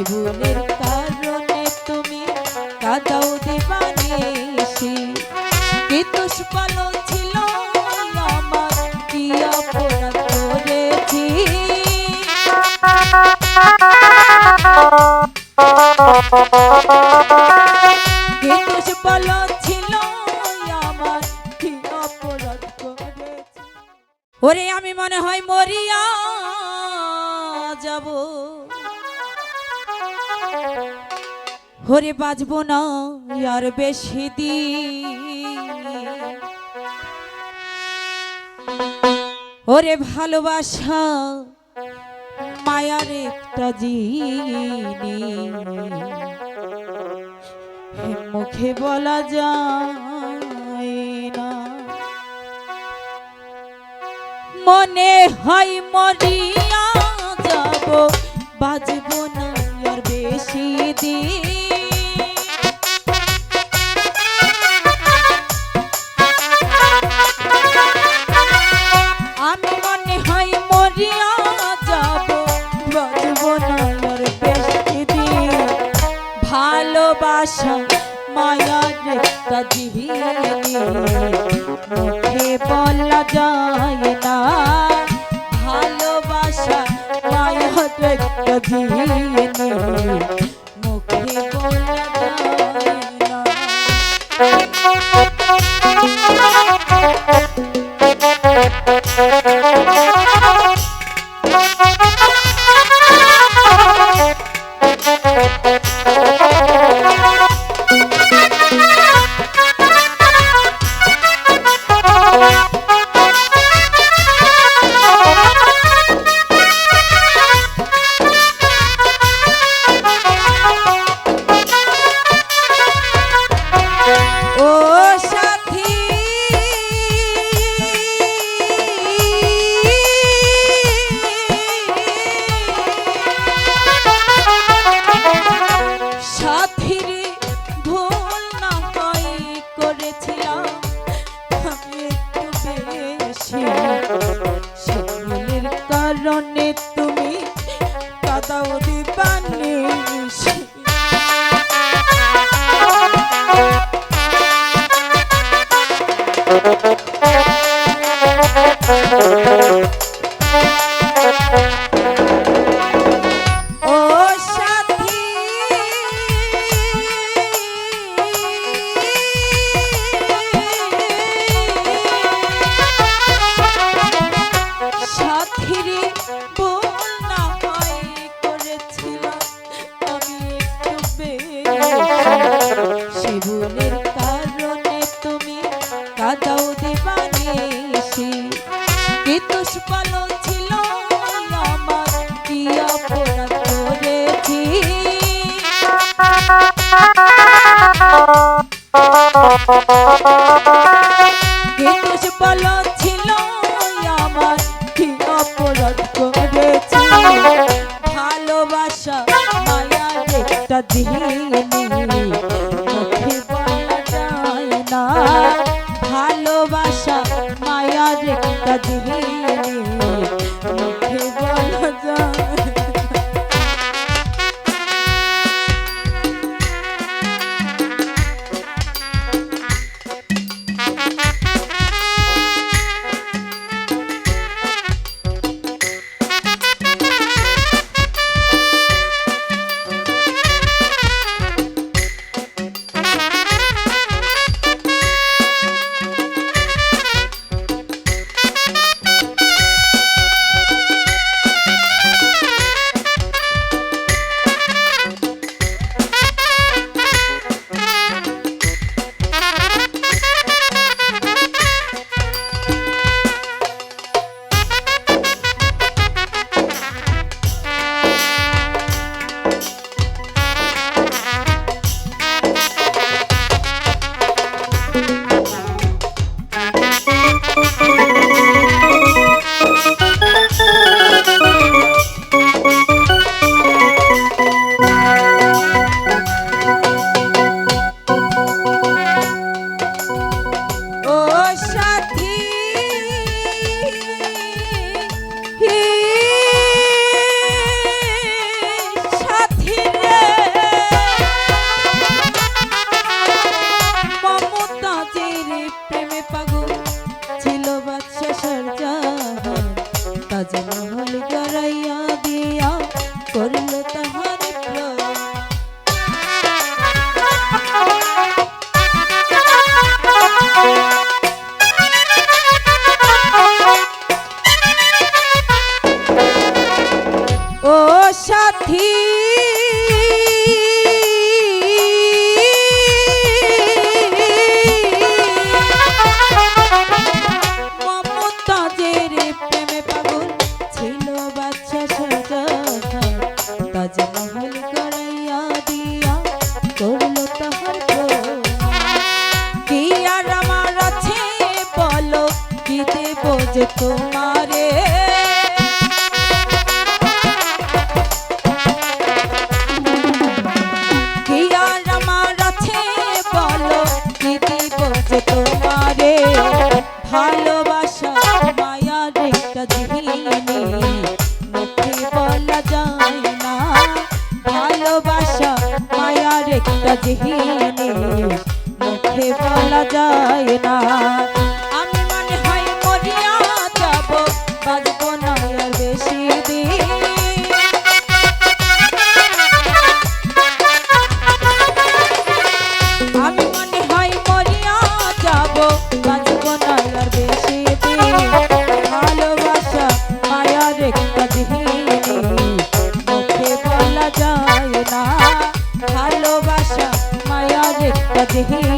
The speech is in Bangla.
ভুলের কারণে তুমি কাঁদাও দিবানিশি কি দুষ্পালো ছিল আমার কি অপরাধ করেছি কি দুষ্পালো ছিল আমার কি অপরাধ করেছি ওরে আমি মনে হয় মরিয়া যাব ওরে বাঁচবো না আর বেশি দিন ওরে ভালোবাসা মায়ার একটা জিনিস মুখে বলা যায় না মনে হয় মরিয়া যাব বাঁচবো না আর বেশি দিন আমি মনে হয় মরিয়া যাব বাঁচবো না আর বেশি দিন ভালোবাসা মায়ার একটা জিনিস মুখে বলা যায় না ভালোবাসা মায়ার একটা জিনিস মুখে বলা যায় না কারণে তুমি কাঁদাও দিবানিশি ও সাথী সাথীরে বল না হয় করেছিলাম আমি একটু বেশি ভুলের কারণে তুমি কাঁদাও দিবানিশি কি দুষ্পালো ছিল আমার কি অপরাধ করেছি কি দুষ্পালো ছিল আমার কি অপরাধ করেছি ভালোবাসা মায়ার একটা জিনিস মুখে বলা যায় না ভালোবাসা মায়ার একটা জিনিস মুখে বলা যায় তাজমহল গড়াইয়া দিয়া করল তাহার প্রণাম। ও সাথী মমতাজের প্রেমে পাগল ছিল বাচ্চা শাহজাহান, তাজমহল গড়াইয়া দিয়া করল তাহার প্রণাম। কি আর আমার আছে বলো, কি দেব যে তোমারে, তোমারে ভালোবাসা মায়ার একটা জিনিস মুখে বলা যায় না, ভালোবাসা মায়ার একটা জিনিস মুখে বলা যায় না। আমি মনে হয় মরিয়া যাব, বাঁচব না আর বেশি দিন, আমি মনে হয় মরিয়া যাব, বাঁচব না আর বেশি দিন। ভালোবাসা মায়ার একটা জিনিস মুখে বলা যায় না, ভালোবাসা মায়ার একটা জিনিস